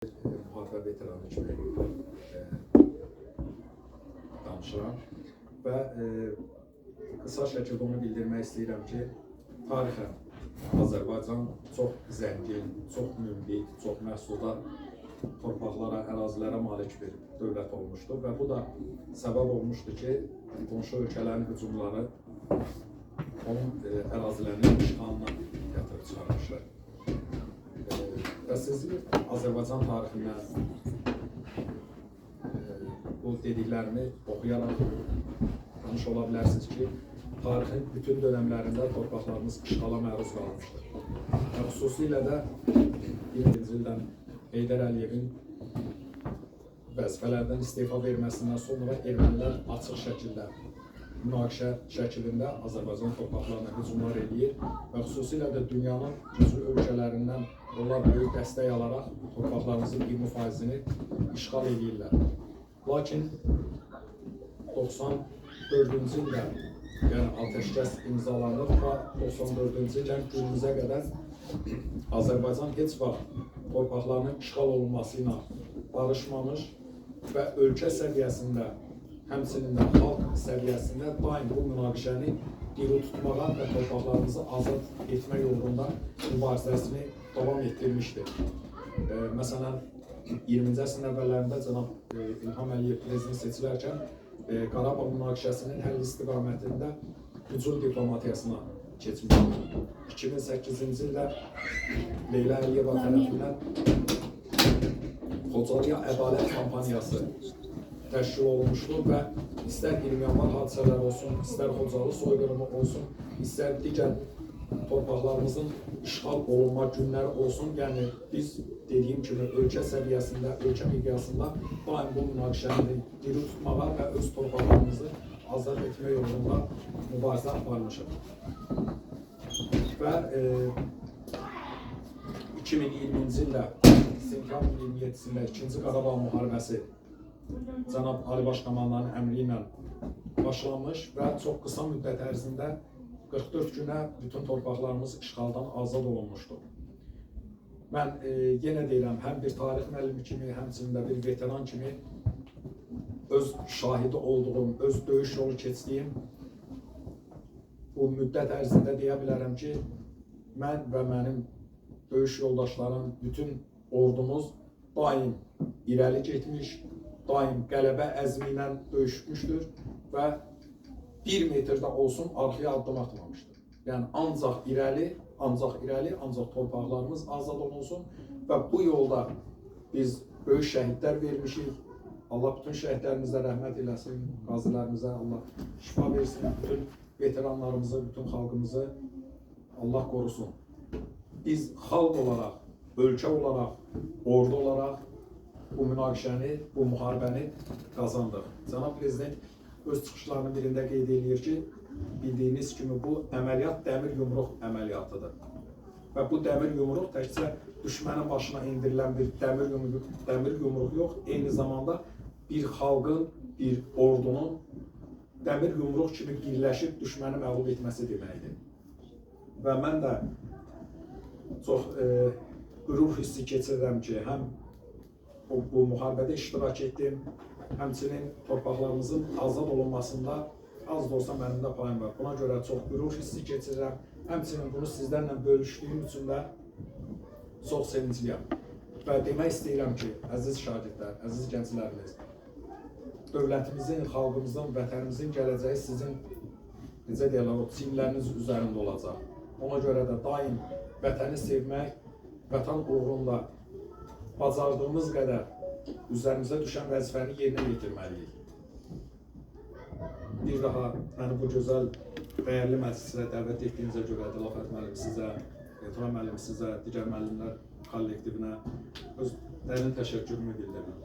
Müharibə veteranı kimi danışıram və qısa şəkildə onu bildirmək istəyirəm ki, tarixən Azərbaycan çox zəngin, çox münbit, çox məhsuldar torpaqlara, ərazilərə malik bir dövlət olmuşdur və bu da səbəb olmuşdur ki, qonşu ölkələrin hücumları onun ərazilərinin işğalına gətirib çıxarmışlar. Və siz Azərbaycan tarixindən bu dediklərimi oxuyaraq tanış ola bilərsiniz ki, tarixin bütün dönəmlərində torpaqlarımız işğala məruz qalmışdır. Və xüsusilə də 20-ci ildən Heydər Əliyevin vəzifələrdən istefa verməsindən sonra ermənilər açıq şəkildə, münaqişə şəklində Azərbaycan torpaqlarına hücumlar edir və xüsusilə də dünyanın güclü ölkələrindən onlar böyük dəstək alaraq torpaqlarımızın 20%-ni işğal edirlər. Lakin 94-cü ildə yəni atəşkəs imzalanır və 94-cü ildən günümüzə qədər Azərbaycan heç vaxt torpaqlarının işğal olunması ilə barışmamış və ölkə səviyyəsində, həmçinin də xalq səviyyəsində daim bu münaqişəni diri tutmağa və torpaqlarımızı azad etmək yolunda mübarizəsini davam etdirmişdir. Məsələn, 20-ci əsrin əvvəllərində cənab İlham Əliyev prezident seçilərkən Qarabağ münaqişəsinin həll istiqamətində hücum diplomatiyasına keçmişdir. 2008-ci ildə Leyla Əliyeva tərəfindən Xocalıya ədalət kampaniyası təşkil olunmuşdur və istər 20 yanvar hadisələri olsun, istər Xocalı soyqırımı olsun, istər digər torpaqlarımızın işğal olunma günləri olsun, yəni biz dediyim kimi ölkə səviyyəsində, ölkə miqyasında daim bu münaqişəni diri tutmağa və öz torpaqlarımızı azad etmək yolunda mübarizə aparmışıq. Və 2020-ci ildə sentyabrın 27-sində 2-ci Qarabağ müharibəsi cənab Ali Baş Komandanın əmri ilə başlanmış və çox qısa müddət ərzində 44 günə bütün torpaqlarımız işğaldan azad olunmuşdur. Mən yenə deyirəm, həm bir tarix müəllimi kimi, həmçinin də bir veteran kimi öz şahidi olduğum, öz döyüş yolu keçdiyim bu müddət ərzində deyə bilərəm ki, mən və mənim döyüş yoldaşlarım, bütün ordumuz daim irəli getmiş, daim qələbə əzmi ilə döyüşmüşdür və 1 metrdə olsun arxaya addım atmamışdır. Yəni ancaq irəli, ancaq torpaqlarımız azad olunsun və bu yolda biz böyük şəhidlər vermişik. Allah bütün şəhidlərimizə rəhmət eləsin, qazilərimizə Allah şifa versin, bütün veteranlarımızı, bütün xalqımızı Allah qorusun. Biz xalq olaraq, ölkə olaraq, ordu olaraq bu münaqişəni, bu müharibəni qazandıq. Cənab Prezident öz çıxışlarının birində qeyd edir ki, bildiyiniz kimi bu əməliyyat dəmir yumruq əməliyyatıdır. Və bu dəmir yumruq təkcə düşmənin başına indirilən bir dəmir yumruq yox, eyni zamanda bir xalqın, bir ordunun dəmir yumruq kimi birləşib düşməni məğlub etməsi deməkdir. Və mən də çox qürur hissi keçirirəm ki, həm bu müharibədə iştirak etdim, həmçinin torpaqlarımızın azad olunmasında az da olsa mənim də payım var. Buna görə çox qürur hissi keçirirəm. Həmçinin bunu sizlərlə bölüşdüyüm üçün də çox sevincliyəm. Və demək istəyirəm ki, əziz şagirdlər, əziz gənclərimiz, dövlətimizin, xalqımızın, vətənimizin gələcəyi sizin, necə deyirlər, o çiyinləriniz üzərində olacaq. Ona görə də daim vətəni sevmək, vətən uğrunda bacardığımız qədər üzərimizə düşən vəzifəni yerinə yetirməliyik. Bir daha məni bu gözəl, dəyərli məclisə dəvət etdiyinizə görə Dilafət müəllim sizə, Turan müəllim sizə, digər müəllimlər kollektivinə öz dərin təşəkkürümü bildirirəm.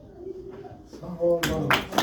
Sağ olun.